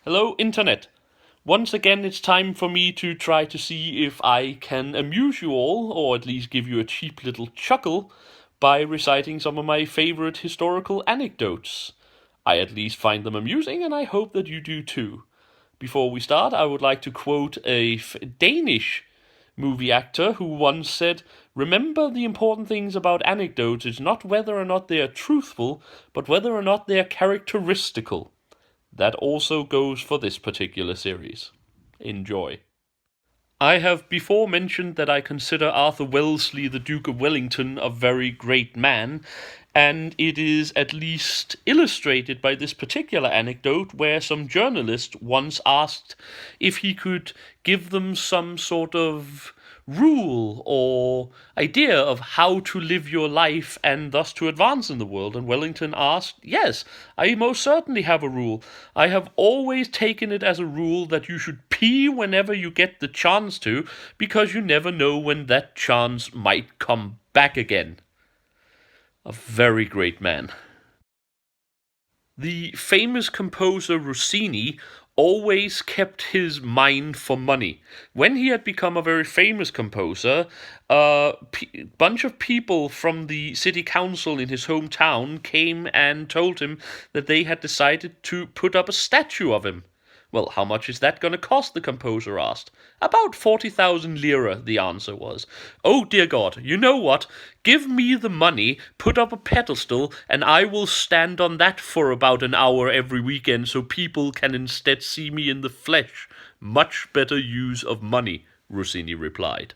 Hello, Internet. Once again, it's time for me to try to see if I can amuse you all, or at least give you a cheap little chuckle, by reciting some of my favorite historical anecdotes. I at least find them amusing, and I hope that you do too. Before we start, I would like to quote a Danish movie actor who once said, "Remember, the important things about anecdotes is not whether or not they are truthful, but whether or not they are characteristical." That also goes for this particular series. Enjoy. I have before mentioned that I consider Arthur Wellesley, the Duke of Wellington, a very great man, and it is at least illustrated by this particular anecdote where some journalist once asked if he could give them some sort of rule or idea of how to live your life and thus to advance in the world. And Wellington asked, "Yes, I most certainly have a rule. I have always taken it as a rule that you should pee whenever you get the chance to, because you never know when that chance might come back again." A very great man. The famous composer Rossini always kept his mind for money. When he had become a very famous composer, a bunch of people from the city council in his hometown came and told him that they had decided to put up a statue of him. "Well, how much is that going to cost?" the composer asked. "About 40,000 lira, the answer was. "Oh, dear God, you know what? Give me the money, put up a pedestal, and I will stand on that for about an hour every weekend so people can instead see me in the flesh. Much better use of money," Rossini replied.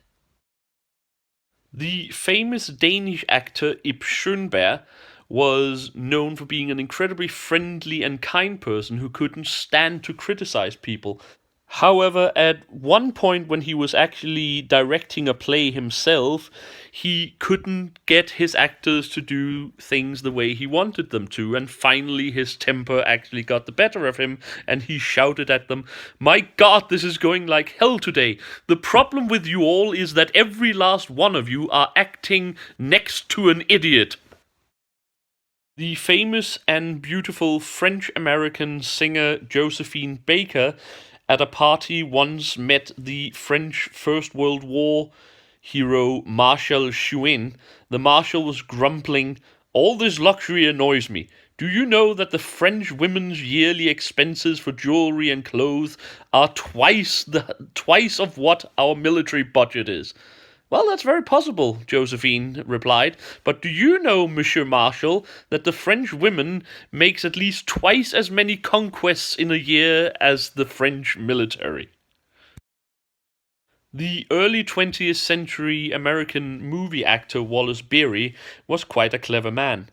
The famous Danish actor Ib Schønberg was known for being an incredibly friendly and kind person who couldn't stand to criticize people. However, at one point when he was actually directing a play himself, he couldn't get his actors to do things the way he wanted them to, and finally his temper actually got the better of him, and he shouted at them, "My God, this is going like hell today. The problem with you all is that every last one of you are acting next to an idiot." The famous and beautiful French-American singer Josephine Baker at a party once met the French First World War hero Marshal Juin. The Marshal was grumbling, "All this luxury annoys me. Do you know that the French women's yearly expenses for jewelry and clothes are twice of what our military budget is?" "Well, that's very possible," Josephine replied. "But do you know, Monsieur Marshal, that the French women makes at least twice as many conquests in a year as the French military?" The early 20th century American movie actor Wallace Beery was quite a clever man.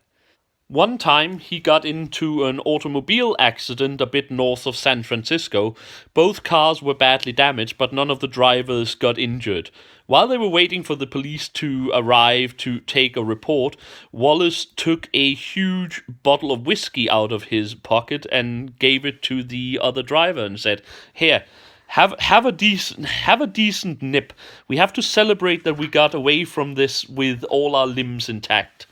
One time, he got into an automobile accident a bit north of San Francisco. Both cars were badly damaged, but none of the drivers got injured. While they were waiting for the police to arrive to take a report, Wallace took a huge bottle of whiskey out of his pocket and gave it to the other driver and said, "Here, have a decent nip. We have to celebrate that we got away from this with all our limbs intact."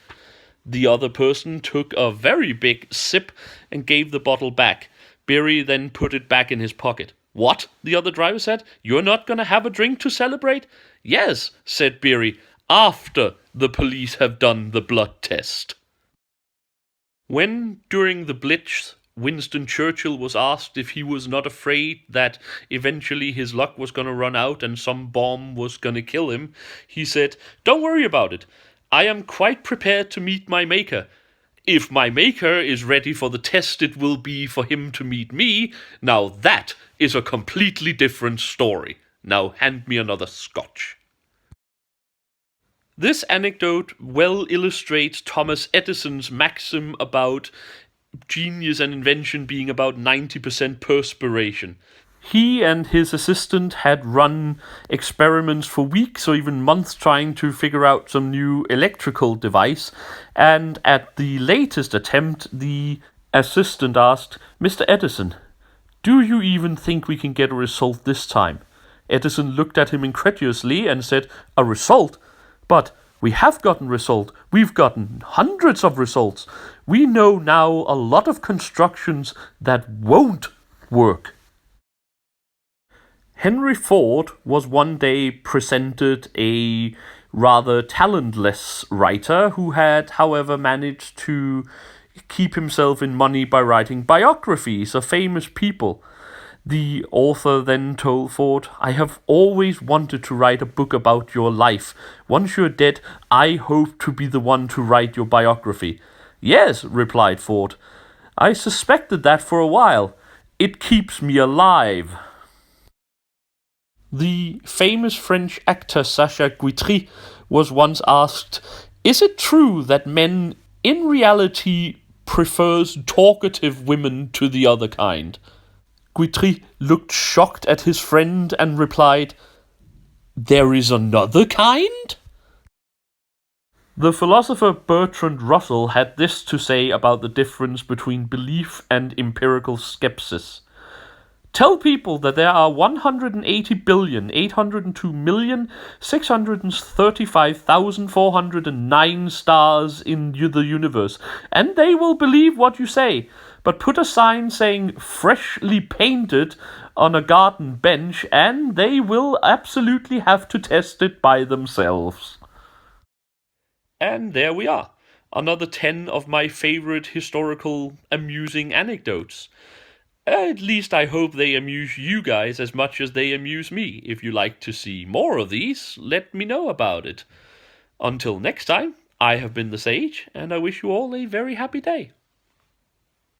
The other person took a very big sip and gave the bottle back. Beery then put it back in his pocket. "What?" the other driver said. "You're not going to have a drink to celebrate?" "Yes," said Beery, "after the police have done the blood test." When, during the Blitz, Winston Churchill was asked if he was not afraid that eventually his luck was going to run out and some bomb was going to kill him, he said, "Don't worry about it. I am quite prepared to meet my maker. If my maker is ready for the test it will be for him to meet me, now that is a completely different story. Now hand me another scotch." This anecdote well illustrates Thomas Edison's maxim about genius and invention being about 90% perspiration. He and his assistant had run experiments for weeks or even months trying to figure out some new electrical device, and at the latest attempt, the assistant asked, "Mr. Edison, do you even think we can get a result this time?" Edison looked at him incredulously and said, "A result? But we have gotten result. We've gotten hundreds of results. We know now a lot of constructions that won't work." Henry Ford was one day presented a rather talentless writer who had, however, managed to keep himself in money by writing biographies of famous people. The author then told Ford, "I have always wanted to write a book about your life. Once you're dead, I hope to be the one to write your biography." "Yes," replied Ford, "I suspected that for a while. It keeps me alive." The famous French actor Sacha Guitry was once asked, "Is it true that men in reality prefers talkative women to the other kind?" Guitry looked shocked at his friend and replied, "There is another kind?" The philosopher Bertrand Russell had this to say about the difference between belief and empirical skepsis. "Tell people that there are 180,802,635,409 stars in the universe, and they will believe what you say. But put a sign saying 'freshly painted' on a garden bench, and they will absolutely have to test it by themselves." And there we are. Another 10 of my favorite historical amusing anecdotes. At least I hope they amuse you guys as much as they amuse me. If you like to see more of these, let me know about it. Until next time, I have been the Sage, and I wish you all a very happy day.